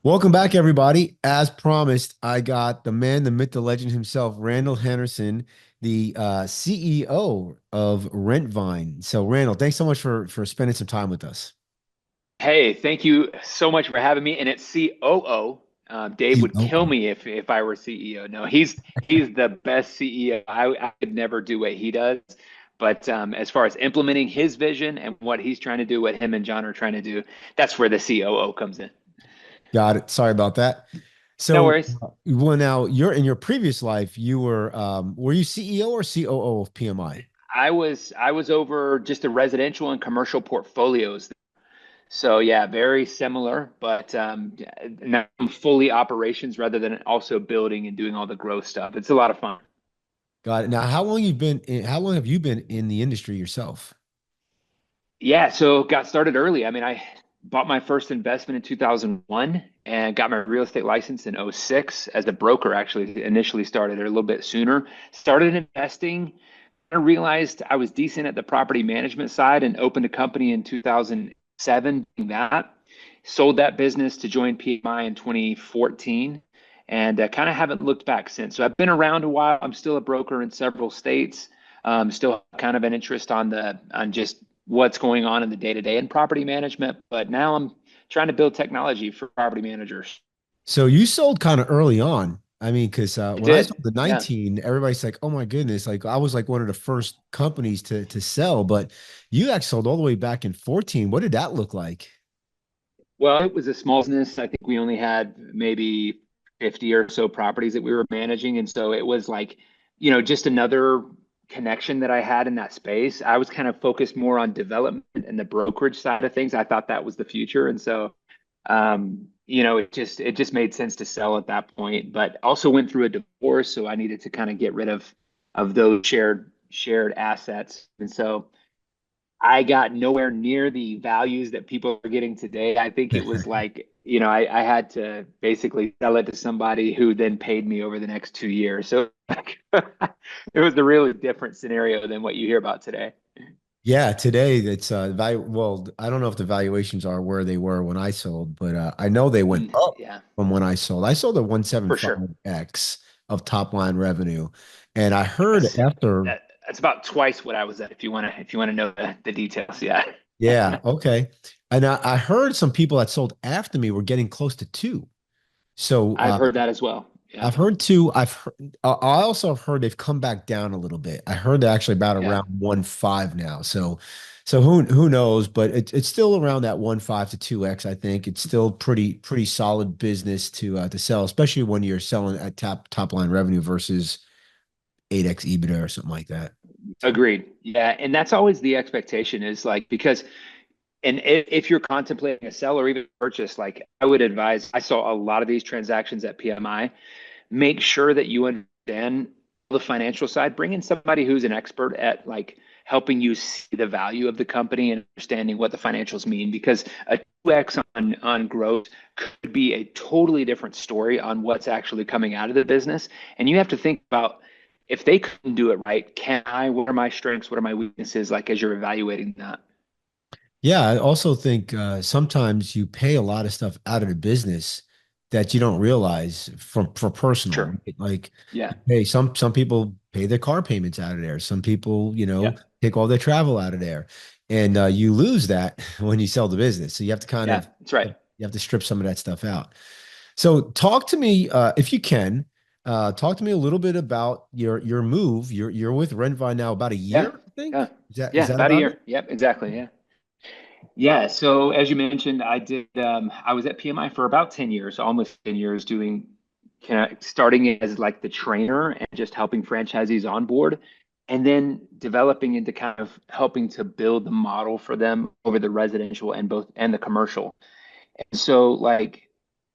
Welcome back, everybody. As promised, I got the man, the myth, the legend himself, Randall Henderson, the CEO of Rentvine. So, Randall, thanks so much for spending some time with us. Hey, thank you so much for having me. And it's COO. Dave would kill COO. me if I were CEO. No, he's the best CEO. I could never do what he does. But as far as implementing his vision and what he's trying to do, what him and John are trying to do, that's where the COO comes in. Got it. Sorry about that. No So, worries. well, now you're in your previous life, you were you CEO or COO of PMI? I was over just the residential and commercial portfolios. So yeah, very similar, but now I'm fully operations rather than also building and doing all the growth stuff. It's a lot of fun. Got it. Now, how long have you been in the industry yourself? Yeah, so got started early. I mean, I bought my first investment in 2001 and got my real estate license in '06 as a broker, actually initially started a little bit sooner. Started investing. I realized I was decent at the property management side and opened a company in 2007 doing that. Sold that business to join PMI in 2014 and kind of haven't looked back since. So I've been around a while. I'm still a broker in several states. Still kind of an interest on just what's going on in the day to day in property management. But now I'm trying to build technology for property managers. So you sold kind of early on. I mean, because I when I did. sold the Yeah. 19, everybody's like, "Oh my goodness!" Like I was like one of the first companies to sell. But you actually sold all the way back in 14. What did that look like? Well, it was a small business. I think we only had maybe 50 or so properties that we were managing. And so it was like, just another connection that I had in that space. I was kind of focused more on development and the brokerage side of things. I thought that was the future. And so, it just made sense to sell at that point, but also went through a divorce. So I needed to kind of get rid of those shared assets. And so I got nowhere near the values that people are getting today. I think it was like, I had to basically sell it to somebody who then paid me over the next 2 years. So like, it was a really different scenario than what you hear about today. Yeah, today it's value. Well, I don't know if the valuations are where they were when I sold, but I know they went up Yeah, from when I sold. I sold at for sure. 175x of top line revenue, and I heard Yes. after. That's about twice what I was at if you want to know the details. Yeah. Yeah, okay. And I heard some people that sold after me were getting close to two. So I've heard that as well. Yeah. I've heard two. I also have heard they've come back down a little bit. I heard they're actually about Yeah. around 1.5 now. So who knows? But it's still around that 1.5 to 2x. I think it's still pretty solid business to sell, especially when you're selling at top line revenue versus 8x EBITDA or something like that. So Agreed. Yeah. And that's always the expectation is like, because and if you're contemplating a sell or even purchase, like I would advise, I saw a lot of these transactions at PMI. Make sure that you understand the financial side. Bring in somebody who's an expert at like helping you see the value of the company and understanding what the financials mean. Because a 2x on growth could be a totally different story on what's actually coming out of the business. And you have to think about if they couldn't do it right, can I? What are my strengths? What are my weaknesses? Like as you're evaluating that. yeah, I also think sometimes you pay a lot of stuff out of the business that you don't realize for personal. Sure. Right? Like, Yeah. hey, some people pay their car payments out of there. Some people, Yeah. take all their travel out of there, and you lose that when you sell the business. So you have to kind Yeah. of That's right. you have to strip some of that stuff out. So talk to me if you can. Talk to me a little bit about your move. You're with Rentvine now about a Yeah. year, I think. Yeah. Is Yeah. that About a about it? year. Yep. Exactly. Yeah. Yeah. So as you mentioned, I was at PMI for about 10 years, almost 10 years doing kind of starting as like the trainer and just helping franchisees on board and then developing into kind of helping to build the model for them over the residential and the commercial. And so like,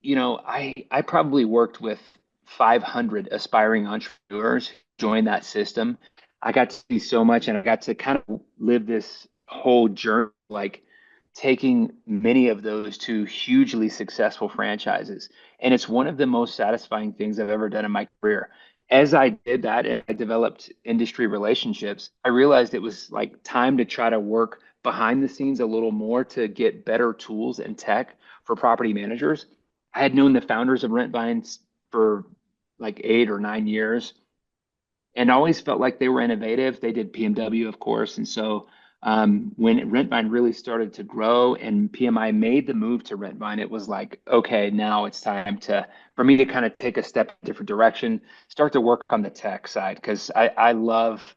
I probably worked with 500 aspiring entrepreneurs who joined that system. I got to see so much and I got to kind of live this whole journey, like taking many of those to hugely successful franchises. And it's one of the most satisfying things I've ever done in my career. As I did that and I developed industry relationships, I realized it was like time to try to work behind the scenes a little more to get better tools and tech for property managers. I had known the founders of Rentvine for like 8 or 9 years, and always felt like they were innovative. They did PMW, of course. And so when Rentvine really started to grow and PMI made the move to Rentvine, it was like, okay, now it's time to for me to kind of take a step in a different direction, start to work on the tech side because I love,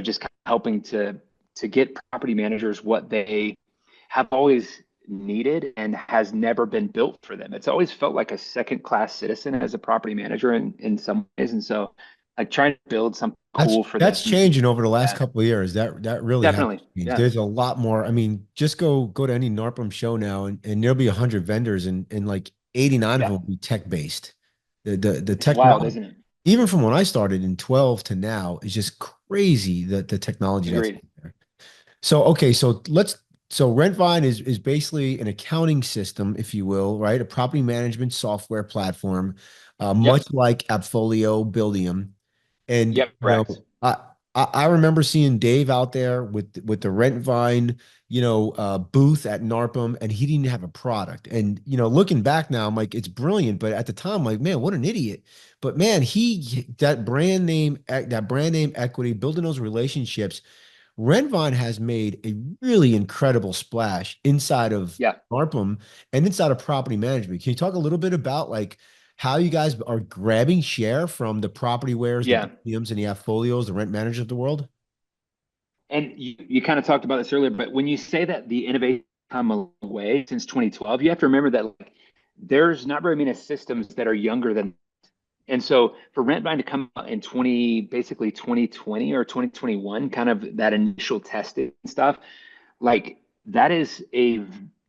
just kind of helping to get property managers what they have always needed and has never been built for them. It's always felt like a second class citizen as a property manager in some ways. And so like trying to build something cool for That's them. changing over the last Yeah, couple of years. That really has definitely. changed. Yeah. There's a lot more. I mean, just go to any NARPM show now, and there'll be 100 vendors, and like 89 of them Yeah. will be tech based. The It's wild, technology, isn't it? even from when I started in 12 to now, is just crazy. The technology that's Agreed. there. So okay, so Rentvine is basically an accounting system, if you will, right? A property management software platform, much Yep. like Appfolio, Buildium. And Yep. Correct. I remember seeing Dave out there with the Rentvine, booth at NARPM, and he didn't have a product. And looking back now, I'm like, it's brilliant. But at the time, I'm like, man, what an idiot. But man, that brand name equity, building those relationships. Rentvine has made a really incredible splash inside of Yeah. NARPM and inside of property management. Can you talk a little bit about like how you guys are grabbing share from the property wares, the Yeah. BPMs and the Affolios, the rent managers of the world? And you kind of talked about this earlier, but when you say that the innovation come a long way since 2012, you have to remember that like, there's not very many systems that are younger than. And so for Rentvine to come out in basically 2020 or 2021, kind of that initial testing stuff, like that is a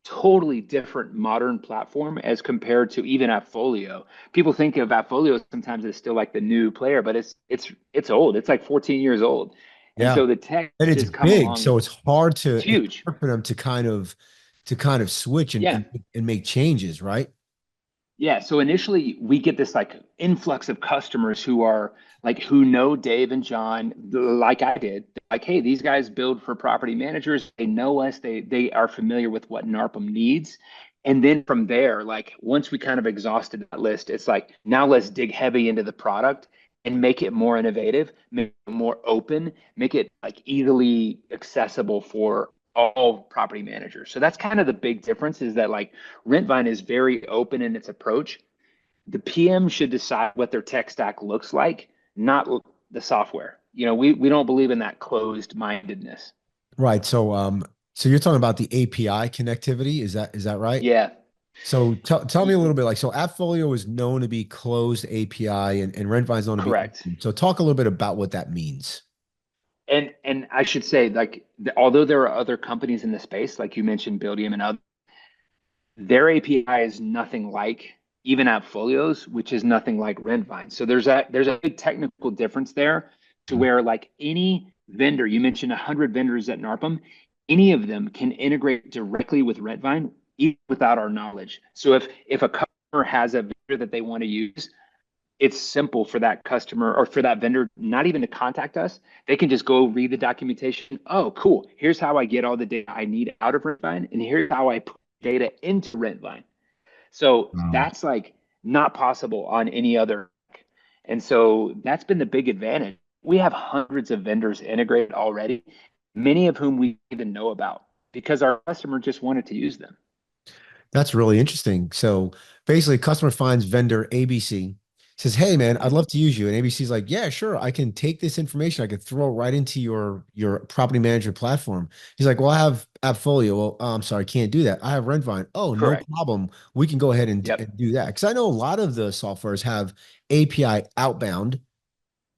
totally different modern platform as compared to even Appfolio. People think of Appfolio sometimes as still like the new player, but it's old. It's like 14 years old. And Yeah. so the tech And it's just come big, so along. It's it's huge. hard for them to kind of switch and Yeah. and make changes, right? Yeah, so initially we get this like influx of customers who are like who know Dave and John like I did. Like, hey, these guys build for property managers. They know us. They are familiar with what NARPM needs. And then from there, like once we kind of exhausted that list, it's like now let's dig heavy into the product and make it more innovative, make it more open, make it like easily accessible for all property managers. So that's kind of the big difference is that like Rentvine is very open in its approach. The PM should decide what their tech stack looks like, not the software. We don't believe in that closed mindedness. Right. So you're talking about the API connectivity, is that right? Yeah, So tell me a little bit like so AppFolio is known to be closed API and Rentvine is known to be correct. open. So talk a little bit about what that means. And I should say, like, although there are other companies in the space, like you mentioned, Buildium and others, their API is nothing like even AppFolio's, which is nothing like Rentvine. So there's a big technical difference there to where like any vendor, you mentioned 100 vendors at NARPM, any of them can integrate directly with Rentvine even without our knowledge. So if a customer has a vendor that they want to use, it's simple for that customer or for that vendor not even to contact us. They can just go read the documentation. Oh, cool. Here's how I get all the data I need out of Rentvine, and here's how I put data into Rentvine. So Wow. that's like not possible on any other. And so that's been the big advantage. We have hundreds of vendors integrated already, many of whom we even know about because our customer just wanted to use them. That's really interesting. So basically, customer finds vendor ABC, says, "Hey, man, I'd Yep. love to use you." And ABC's like, "Yeah, sure. I can take this information. I can throw it right into your property management platform." He's like, "Well, I have AppFolio." Well, I'm sorry, I can't do that. I have Rentvine. Oh, no Correct. problem. We can go ahead Yep. and do that. Because I know a lot of the softwares have API outbound,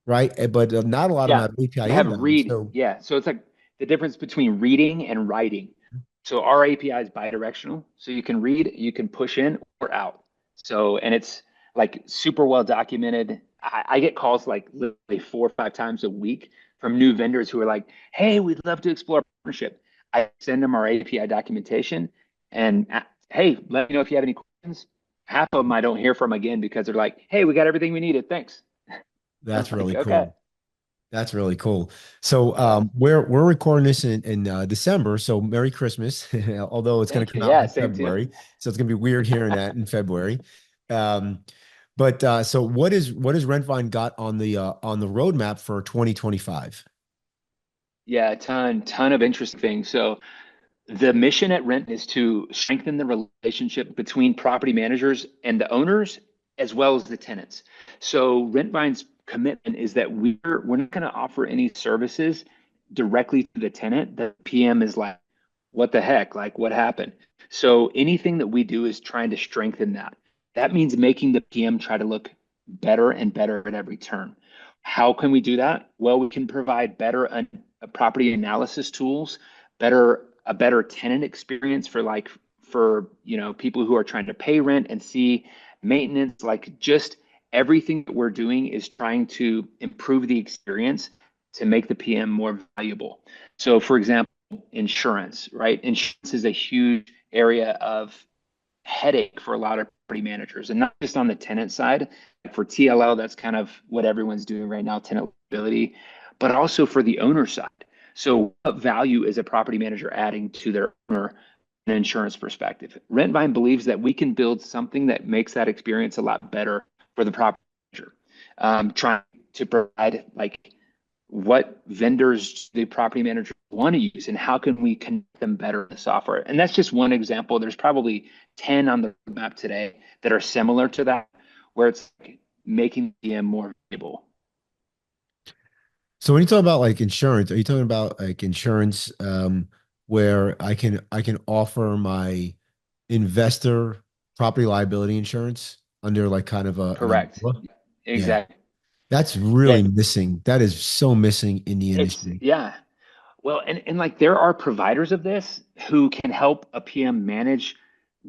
right? But not a lot of them Yeah. have API They have inbound. read. So Yeah. So it's like the difference between reading and writing. So our API is bidirectional. So you can read, you can push in or out. So, and it's like super well documented. I get calls like literally 4 or 5 times a week from new vendors who are like, hey, we'd love to explore a partnership. I send them our API documentation and hey, let me know if you have any questions. Half of them I don't hear from again because they're like, hey, we got everything we needed. Thanks. I'm that's like, really okay. cool. That's really cool. So Yeah. we're recording this in December, so Merry Christmas. Although it's going to Thank you. come out Yeah, in same to you. February, so it's going to be weird hearing that in February. Um, but so what has Rentvine got on the roadmap for 2025? Yeah, ton of interesting things. So the mission at Rent is to strengthen the relationship between property managers and the owners, as well as the tenants. So Rentvine's commitment is that we're not going to offer any services directly to the tenant. The PM is like, what the heck? Like, what happened? So anything that we do is trying to strengthen that. That means making the PM try to look better and better at every turn. How can we do that? Well, we can provide better property analysis tools, a better tenant experience for people who are trying to pay rent and see maintenance, like just everything that we're doing is trying to improve the experience to make the PM more valuable. So for example, insurance, right? Insurance is a huge area of headache for a lot of property managers, and not just on the tenant side. For TLL, that's kind of what everyone's doing right now, tenant liability, but also for the owner side. So, what value is a property manager adding to their owner in an insurance perspective? Rentvine believes that we can build something that makes that experience a lot better for the property manager. Trying to provide like what vendors the property manager want to use and how can we connect them better in the software. And that's just one example. There's probably 10 on the map today that are similar to that, where it's making the DM more valuable. So when you talk about like insurance, are you talking about like insurance where I can offer my investor property liability insurance under like kind of an Correct. umbrella? Yeah. Exactly. That's Yeah. really missing. That is so missing in the It's industry. yeah. Well, and like there are providers of this who can help a PM manage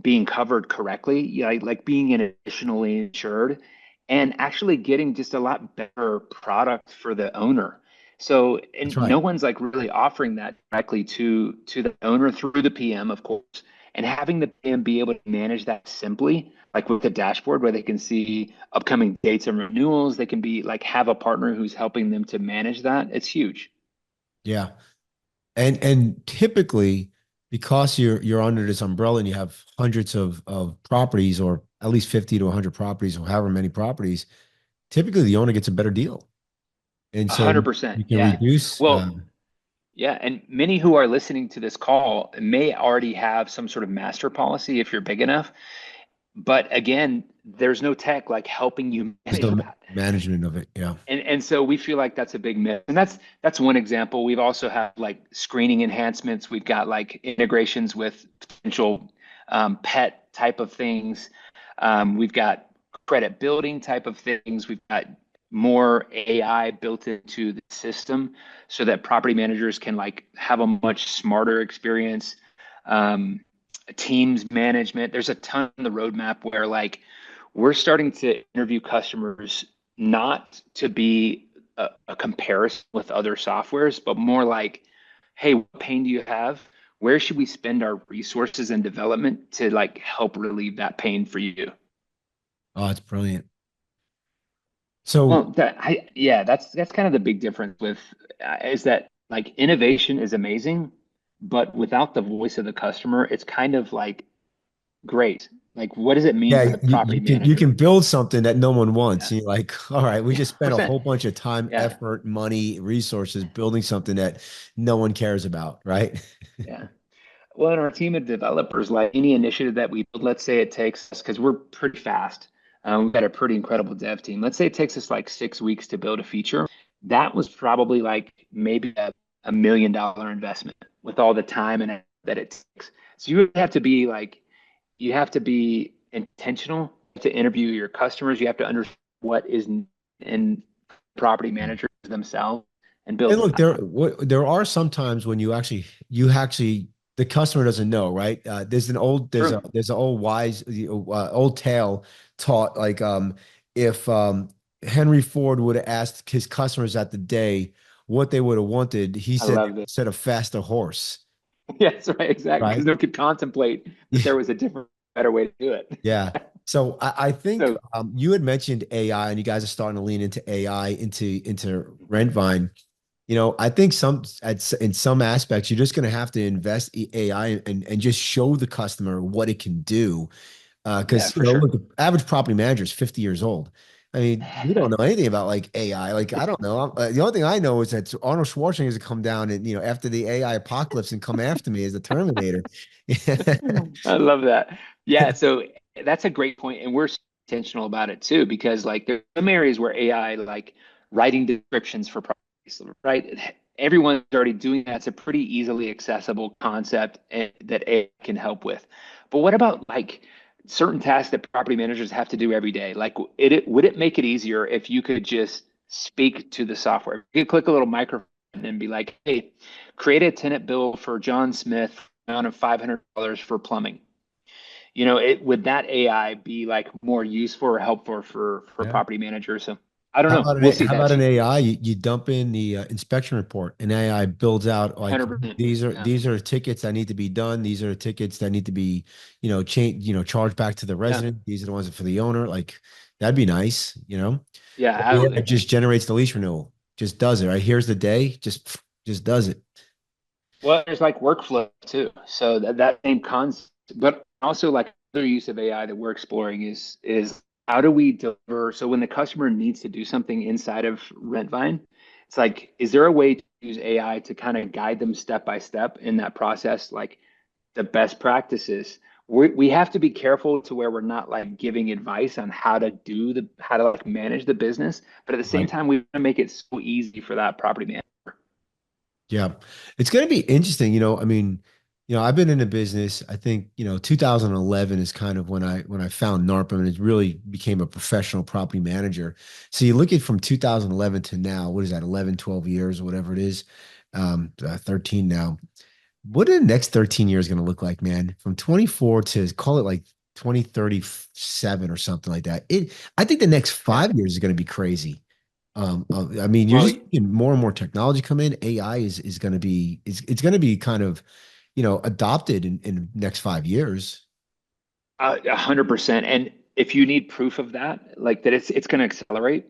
being covered correctly, like being an additionally insured and actually getting just a lot better product for the owner. So, That's and right. no one's like really offering that directly to the owner through the PM, of course, and having the PM be able to manage that simply, like with the dashboard where they can see upcoming dates and renewals, they can be like have a partner who's helping them to manage that. It's huge. Yeah. And typically because you're under this umbrella and you have hundreds of properties or at least 50 to 100 properties or however many properties, typically the owner gets a better deal. And so you 100%. can Yeah. reduce Well, yeah, and many who are listening to this call may already have some sort of master policy if you're big enough. But again, there's no tech like helping you there's manage no that. management of it. Yeah. And so we feel like that's a big myth. And that's one example. We've also had like screening enhancements. We've got like integrations with potential pet type of things. We've got credit building type of things. We've got more AI built into the system so that property managers can like have a much smarter experience. Um, Teams management. There's a ton on the roadmap where like we're starting to interview customers not to be a comparison with other softwares, but more like, hey, what pain do you have? Where should we spend our resources and development to like help relieve that pain for you? Oh, it's brilliant. Well, So yeah, that's kind of the big difference with is that like innovation is amazing, but without the voice of the customer, it's kind of like great. Like, what does it mean yeah, for the you, property you manager? can build something that no one wants. Yeah, And you're like, all right, we yeah, just spent a 100%. whole bunch of time, Yeah, effort, money, resources building something that no one cares about, right? yeah. Well, in our team of developers, like any initiative that we build, let's say it takes us, because we're pretty fast, we've got a pretty incredible dev team. Let's say it takes us like 6 weeks to build a feature. That was probably like maybe a $1 million investment with all the time and that it takes. So you have to be like, you have to be intentional to interview your customers. You have to understand what is in property managers themselves and And build look, that. there are some times when you actually the customer doesn't know, right? True. There's an old wise old tale taught like if Henry Ford would have asked his customers at the day what they would have wanted, he I said love this. said a faster horse, Yes, right, exactly. Because right? no one could contemplate that there was a different, better way to do it. Yeah. So I think So you had mentioned AI, and you guys are starting to lean into AI into Rentvine. I think in some aspects, you're just going to have to invest AI and just show the customer what it can do. yeah, Because for sure. look, the average property manager is 50 years old. I mean, we don't know anything about like AI. Like, I don't know. The only thing I know is that Arnold Schwarzenegger is to come down and after the AI apocalypse and come after me as the Terminator. I love that. Yeah, so that's a great point, and we're intentional about it too, because like there's some areas where AI, like writing descriptions for properties, right? Everyone's already doing that. It's a pretty easily accessible concept and that AI can help with. But what about like certain tasks that property managers have to do every day? Like, would it make it easier if you could just speak to the software? You could click a little microphone and be like, "Hey, create a tenant bill for John Smith amount of $500 for plumbing." Would that AI be like more useful or helpful for Yeah. property managers? So I don't How know. about We'll see. how about That's an AI? You dump in the inspection report, and AI builds out like 100%. Yeah. these are tickets that need to be done. These are tickets that need to be, change, charged back to the Yeah. resident. These are the ones for the owner. Like that'd be nice. Yeah, Or yeah, it absolutely. just generates the lease renewal. Just does it, right? Here's the day, just does it. Well, there's like workflow too. So that same concept, but also like other use of AI that we're exploring is how do we deliver? So when the customer needs to do something inside of Rentvine, it's like, is there a way to use AI to kind of guide them step by step in that process? Like the best practices. We have to be careful to where we're not like giving advice on how to like manage the business, but at the same Right. time, we want to make it so easy for that property manager. Yeah. It's going to be interesting. I mean, I've been in a business, I think, 2011 is kind of when I found NARPM and it really became a professional property manager. So you look at from 2011 to now, what is that, 11, 12 years or whatever it is, 13 now. What are the next 13 years going to look like, man? From 24 to call it like 2037 or something like that. I think the next Yeah. 5 years is going to be crazy. I mean, you're Well, just seeing more and more technology come in. AI is going to be it's going to be kind of adopted in next 5 years. 100%. And if you need proof of that, like that it's going to accelerate,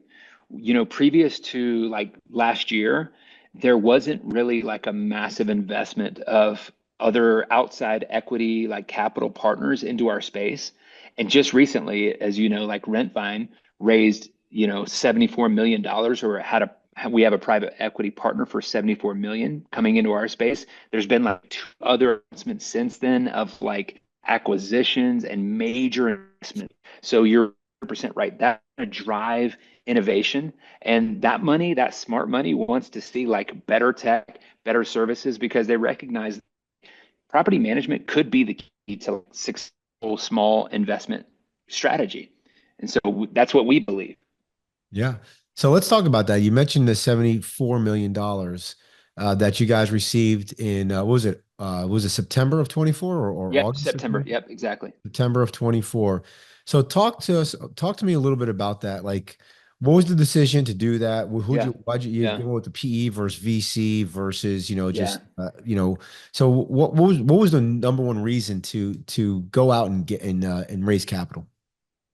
previous to like last year, there wasn't really like a massive investment of other outside equity, like capital partners into our space. And just recently, as you know, like Rentvine raised, $74 million dollars, or we have a private equity partner for 74 million coming into our space. There's been like two other announcements since then of like acquisitions and major investment. So you're 100% right. That's going to drive innovation. And that money, that smart money, wants to see like better tech, better services because they recognize property management could be the key to successful small investment strategy. And so that's what we believe. Yeah. So let's talk about that. You mentioned the $74 million that you guys received in what was it September of 24 or Yep, August of September. 24? Yep, exactly. September of 24. So talk to me a little bit about that. Like, what was the decision to do that? Yeah, Why'd you yeah, go with the PE versus VC versus, yeah. just, so what was the number one reason to go out and get and raise capital?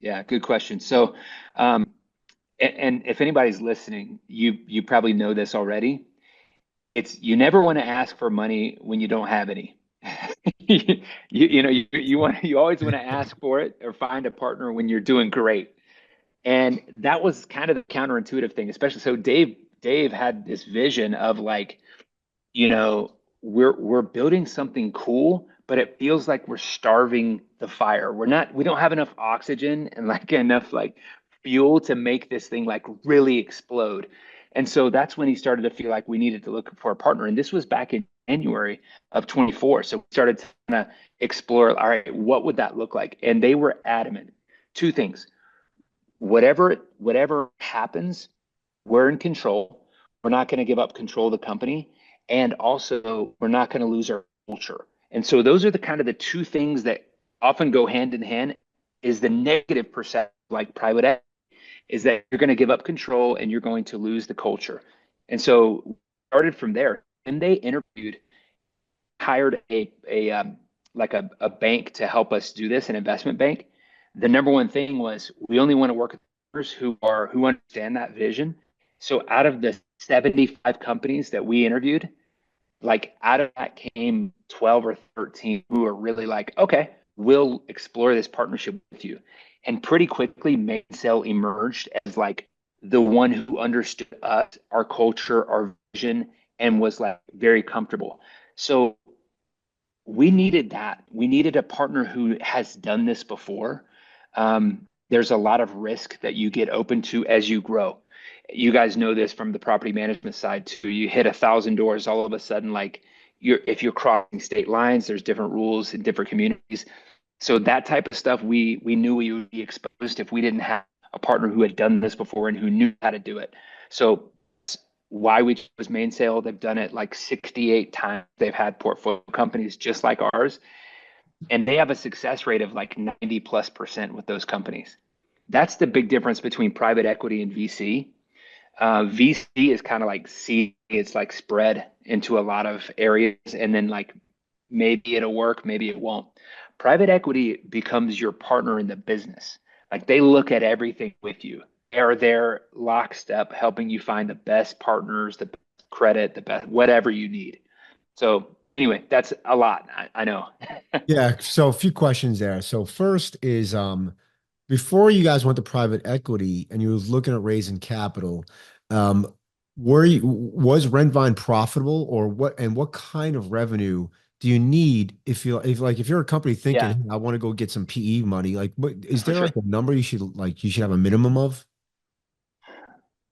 Yeah, good question. So, and if anybody's listening, you probably know this already. It's you never want to ask for money when you don't have any. You always want to ask for it or find a partner when you're doing great. And that was kind of the counterintuitive thing, especially so Dave had this vision of like, we're building something cool, but it feels like we're starving the fire. We don't have enough oxygen and like enough like fuel to make this thing like really explode. And so that's when he started to feel like we needed to look for a partner. And this was back in January of 24. So we started to kind of explore, all right, what would that look like? And they were adamant. Two things. Whatever happens, we're in control. We're not going to give up control of the company. And also, we're not going to lose our culture. And so those are the kind of the two things that often go hand in hand is the negative perception, like private equity, is that you're going to give up control and you're going to lose the culture. And so we started from there. And they interviewed, hired a bank to help us do this, an investment bank. The number one thing was we only want to work with partners who understand that vision. So out of the 75 companies that we interviewed, like out of that came 12 or 13 who are really like, okay, we'll explore this partnership with you. And pretty quickly, Mainsail emerged as like the one who understood us, our culture, our vision, and was like very comfortable. So we needed that. We needed a partner who has done this before. There's a lot of risk that you get open to as you grow. You guys know this from the property management side too. You hit 1,000 doors, all of a sudden, like if you're crossing state lines, there's different rules in different communities. So that type of stuff, we knew we would be exposed if we didn't have a partner who had done this before and who knew how to do it. So why we chose Mainsail. They've done it like 68 times. They've had portfolio companies just like ours, and they have a success rate of like 90+% with those companies. That's the big difference between private equity and VC. VC is kind of like seed, it's like spread into a lot of areas, and then like maybe it'll work, maybe it won't. Private equity becomes your partner in the business. Like they look at everything with you. They're there lockstep, helping you find the best partners, the best credit, the best whatever you need. So anyway, that's a lot. I know. Yeah, so a few questions there. So first is before you guys went to private equity and you was looking at raising capital, um, was Rentvine profitable or what kind of revenue do you need if you're a company thinking, Yeah, "Hey, I want to go get some PE money, like what is for there sure. like a number you should have a minimum of?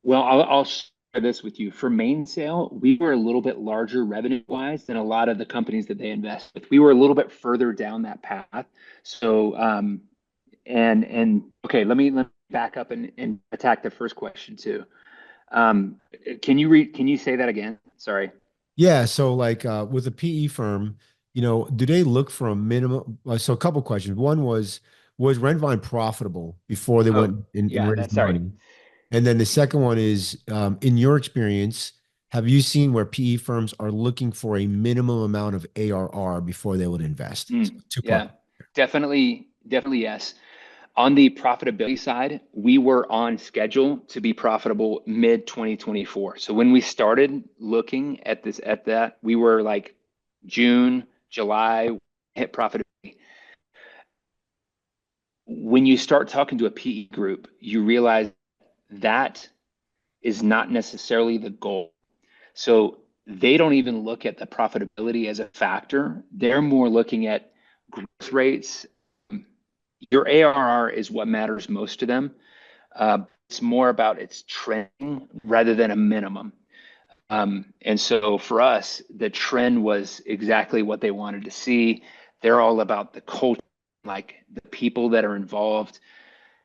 Well, I'll share this with you. For Mainsail, we were a little bit larger revenue wise than a lot of the companies that they invest with. We were a little bit further down that path. So, and okay, let me back up and attack the first question too. Um, can you say that again? Sorry. Yeah, so like with a PE firm, do they look for a minimum? So a couple questions. One was Rentvine profitable before they Oh, went and yeah, raised that's sorry. money? And then the second one is, in your experience, have you seen where PE firms are looking for a minimum amount of ARR before they would invest? So two-part. Yeah, definitely yes. On the profitability side, we were on schedule to be profitable mid 2024. So when we started looking at that, we were like June, July, hit profitability. When you start talking to a PE group, you realize that is not necessarily the goal. So they don't even look at the profitability as a factor. They're more looking at growth rates. Your ARR is what matters most to them. It's more about its trending rather than a minimum. And so for us, the trend was exactly what they wanted to see. They're all about the culture, like the people that are involved.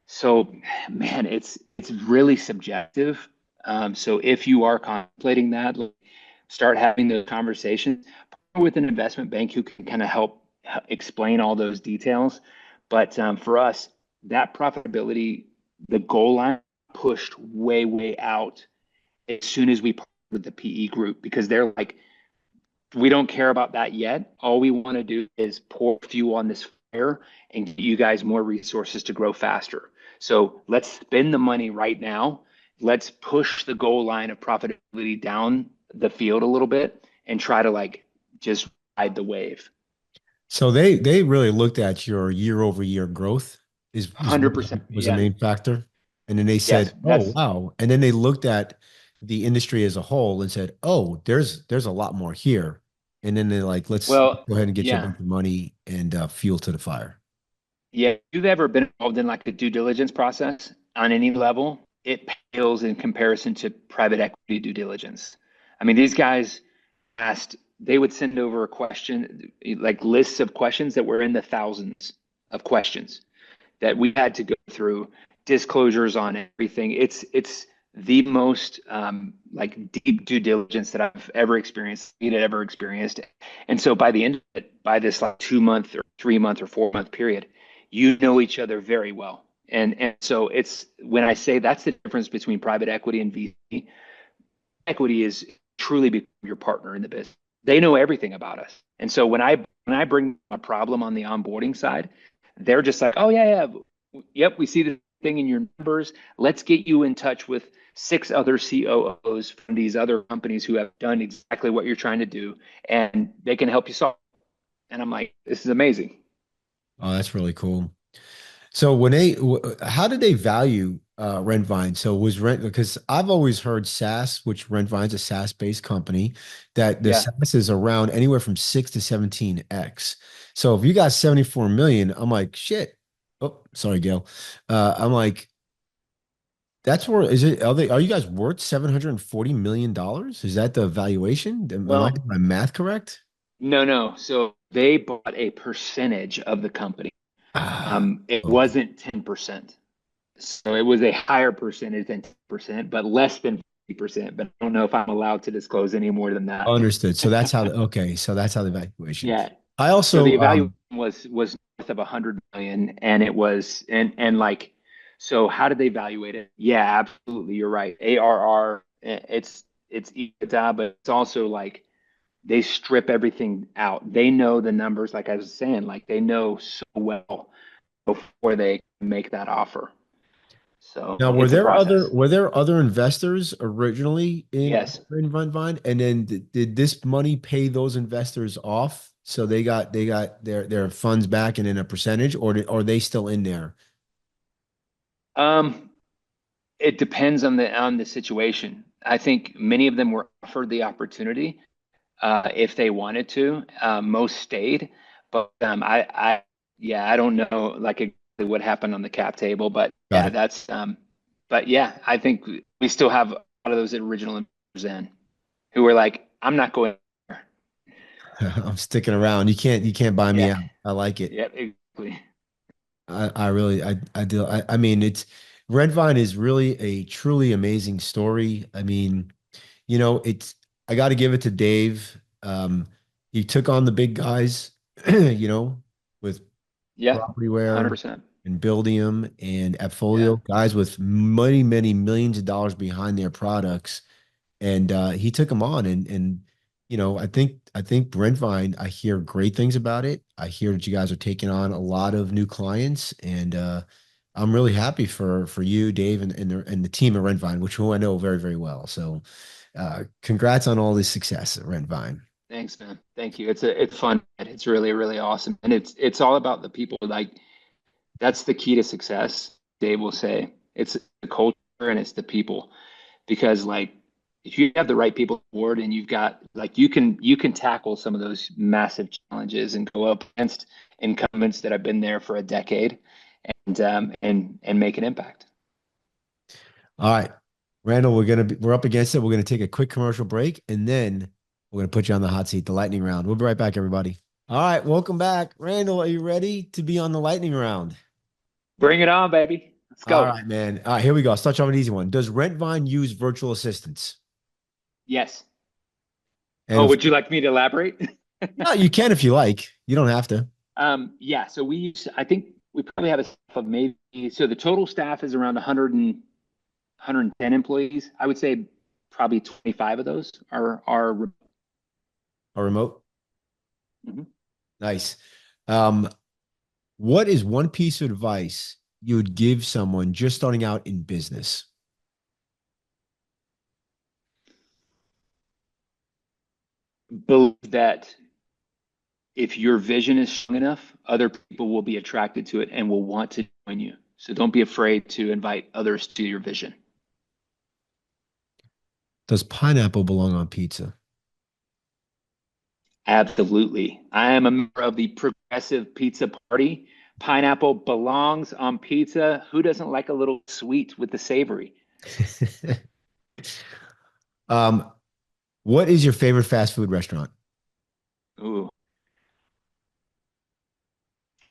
So, man, it's really subjective. So if you are contemplating that, like, start having those conversations with an investment bank who can kind of help explain all those details. But for us, that profitability, the goal line pushed way out as soon as we partnered with the PE group because they're like, we don't care about that yet. All we want to do is pour fuel on this fire and get you guys more resources to grow faster. So let's spend the money right now. Let's push the goal line of profitability down the field a little bit and try to like just ride the wave. So they really looked at your year over year growth is what 100%. was the Yeah. main factor. And then they Yes. said, "Oh, That's wow." And then they looked at the industry as a whole and said, "Oh, there's a lot more here." And then they're like, "Let's well, go ahead and get you a yeah. bunch of money and fuel to the fire." Yeah. If you've ever been involved in like a due diligence process on any level, it pales in comparison to private equity due diligence. I mean, these guys they would send over a question, like lists of questions that were in the thousands of questions that we had to go through, disclosures on everything. It's the most like deep due diligence that I've ever experienced, ever experienced. And so by the end of it, by this like 2 month or 3 month or 4 month period, you know each other very well. And so it's when I say that's the difference between private equity and VC, equity is truly become your partner in the business. They know everything about us. And so when I bring a problem on the onboarding side, they're just like, oh yeah, yep, we see the thing in your numbers. Let's get you in touch with six other COOs from these other companies who have done exactly what you're trying to do, and they can help you solve. And I'm like, this is amazing. Oh, that's really cool. So when how did they value Rentvine? So was Rent because I've always heard SaaS, which Rentvine's a SaaS-based company, that the Yeah. SaaS is around anywhere from 6 to 17x. So if you got 74 million, I'm like, shit. Oh, sorry, Gail. I'm like, that's where is it? Are you guys worth $740 million? Is that the valuation? Am I Well, getting my math correct? no, no. So they bought a percentage of the company. Ah, It okay. wasn't 10%. So it was a higher percentage than 10%, but less than 50%. But I don't know if I'm allowed to disclose any more than that. Understood. So that's how okay, so that's how the valuation. Yeah. I So the also evaluation was north of 100 million, and it was and like, so how did they evaluate it? Yeah, absolutely, you're right. ARR, it's EBITDA, but it's also like they strip everything out. They know the numbers, like I was saying, like they know so well before they make that offer. now So it's a process. were there other investors originally Yes. in Vine? And then did this money pay those investors off? So they got their funds back and in a percentage, or are they still in there? Um, it depends on the situation. I think many of them were offered the opportunity if they wanted to. Most stayed, but yeah, I don't know like exactly what happened on the cap table, but Got yeah, it. but yeah, I think we still have a lot of those original investors in who were like, I'm not going there. I'm sticking around. You can't buy me Yeah, out. I like it. yeah, exactly. I really I do I mean it's Redvine is really a truly amazing story. I mean, you know, it's I got to give it to Dave. He took on the big guys, you know, with Yeah, Propertyware 100%. and Buildium and Yeah, Appfolio, guys with many, many millions of dollars behind their products. And he took them on and you know, I think Rentvine, I hear great things about it. I hear that you guys are taking on a lot of new clients and I'm really happy for you, Dave, and the team at Rentvine, which who I know very, very well. So congrats on all this success at Rentvine. thanks, man. Thank you. It's fun. It's really really awesome, and it's all about the people. Like that's the key to success. Dave will say it's the culture and it's the people because like if you have the right people on board and you've got like you can tackle some of those massive challenges and go up against incumbents that have been there for a decade and make an impact. All right, Randall, we're up against it. We're gonna take a quick commercial break and then we're gonna put you on the hot seat, the lightning round. We'll be right back, everybody. All right, welcome back. Randall, are you ready to be on the lightning round? Bring it on, baby. Let's All go. right, man. All right, here we go. Let's touch on an easy one. Does Rentvine use virtual assistants? Yes. And Oh, if, would you like me to elaborate? no, you can if you like. You don't have to. Yeah, so I think we probably have a staff of maybe, so the total staff is around 110 employees. I would say probably 25 of those are. A remote? Mhm. Nice. Um, what is one piece of advice you would give someone just starting out in business? Believe that if your vision is strong enough, other people will be attracted to it and will want to join you. So don't be afraid to invite others to your vision. Does pineapple belong on pizza? Absolutely. I am a member of the Progressive Pizza Party. Pineapple belongs on pizza. Who doesn't like a little sweet with the savory? um, what is your favorite fast food restaurant? Ooh.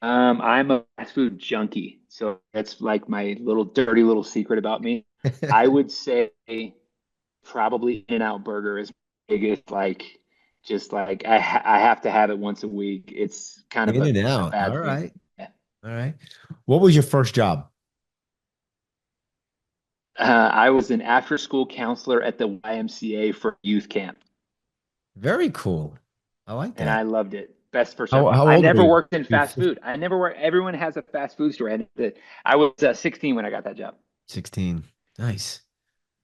I'm a fast food junkie, so that's like my little dirty little secret about me. I would say probably In-N-Out Burger is my biggest like just like I have to have it once a week. It's kind of In and a out. bad All thing. right. Yeah. All right. What was your first job? I was an after-school counselor at the YMCA for youth camp, Very cool. I like and that. I loved it. best first job. How I old were never you? worked in fast food. I never worked. Everyone has a fast food store, and I was 16 when I got that job. 16. Nice.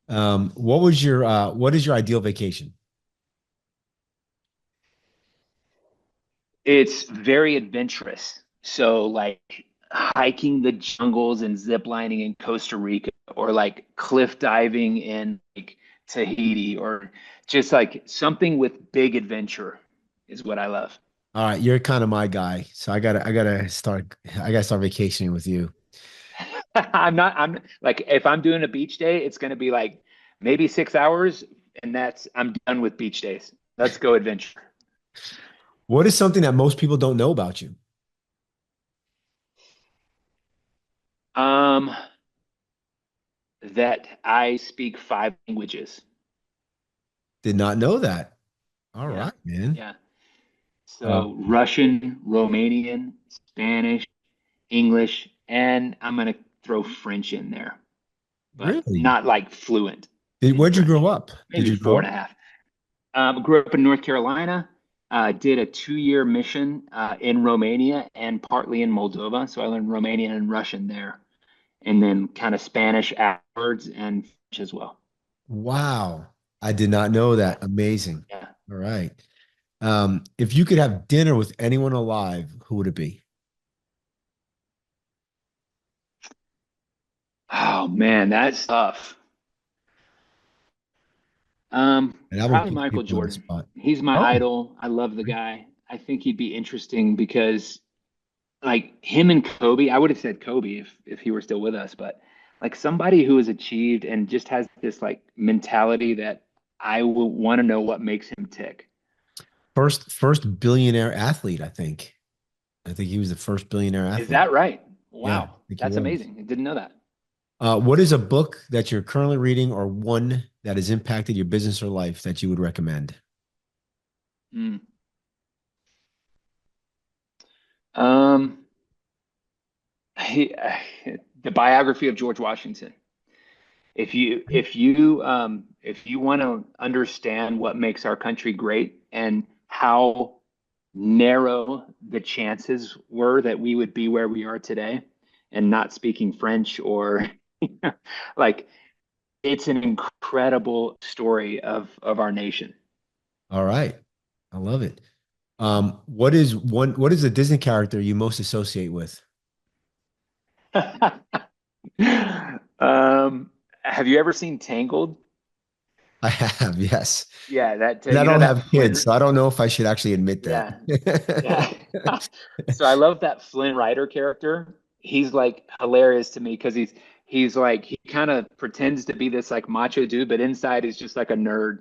What is your ideal vacation? It's very adventurous. So like hiking the jungles and zip lining in Costa Rica, or like cliff diving in like Tahiti, or just like something with big adventure is what I love. All right, you're kind of my guy. So I gotta start vacationing with you. I'm like, if I'm doing a beach day, it's going to be like maybe 6 hours, and I'm done with beach days. Let's go adventure. What is something that most people don't know about you? Um, that I speak 5 languages. Did not know that. All Yeah. right, man. Yeah. Uh, So Russian, Romanian, Spanish, English, and I'm going to throw French in there, but really? not like fluent in Where'd you French. grow up? Did Maybe you grow four up? and a half. Grew up in North Carolina, did a 2-year mission in Romania and partly in Moldova. So I learned Romanian and Russian there, and then kind of Spanish afterwards and French as well. Wow. I did not know that. Amazing. Yeah. All right. If you could have dinner with anyone alive, who would it be? Oh man, that's tough. And I won't Probably put Michael people on the Jordan. spot. He's my Oh, idol. I love the guy. I think he'd be interesting because like him and Kobe, I would have said Kobe if he were still with us, but like somebody who has achieved and just has this like mentality that I will want to know what makes him tick. first billionaire athlete, I think. I think he was the first billionaire Is athlete. that right? Yeah, I Wow. think he That's was. amazing. I didn't know that. What is a book that you're currently reading or one that has impacted your business or life that you would recommend? Mm. Um, he, the biography of George Washington. If you want to understand what makes our country great and how narrow the chances were that we would be where we are today and not speaking French or like it's an incredible story of our nation. All right. I love it. What is the Disney character you most associate with? Have you ever seen Tangled? I have, yes. Yeah, that And I you know don't that have kids, Flynn. so I don't know if I should actually admit that. Yeah, yeah. So I love that Flynn Rider character. He's like hilarious to me because he's like he kind of pretends to be this like macho dude, but inside he's just like a nerd.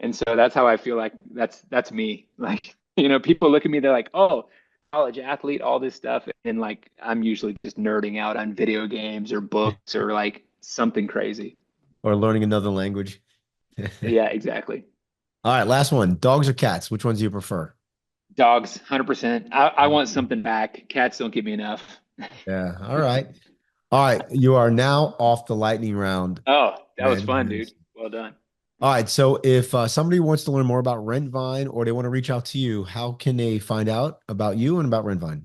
And so that's how I feel like that's me. Like, people look at me, they're like, "Oh, college athlete, all this stuff." And like I'm usually just nerding out on video games or books or like something crazy. Or learning another language. Yeah, exactly. All right, last one. Dogs or cats? Which ones do you prefer? Dogs, 100%. I want something back. Cats don't give me enough. Yeah. All right. All right. You are now off the lightning round, Oh, that was Randall fun, dude. Henderson. Well done. All right. So if somebody wants to learn more about Rentvine or they want to reach out to you, how can they find out about you and about Rentvine?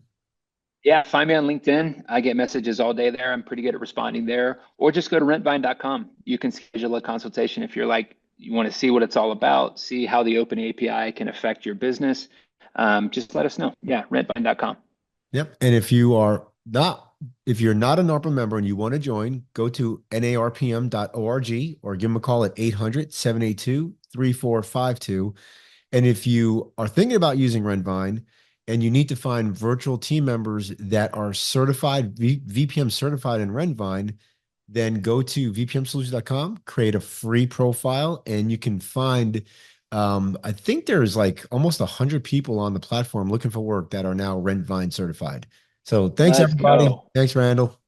Yeah, find me on LinkedIn. I get messages all day there. I'm pretty good at responding there. Or just go to rentvine.com. You can schedule a consultation if you're like, you want to see what it's all about, see how the open API can affect your business. Just let us know. Yeah, rentvine.com. Yep. And if you're not a NARPM member and you want to join, go to narpm.org or give them a call at 800-782-3452. And if you are thinking about using Rentvine and you need to find virtual team members that are certified, VPM certified in Rentvine, then go to vpmsolutions.com, create a free profile, and you can find, I think there's like almost 100 people on the platform looking for work that are now Rentvine certified. So thanks, Let's everybody. go. Thanks, Randall.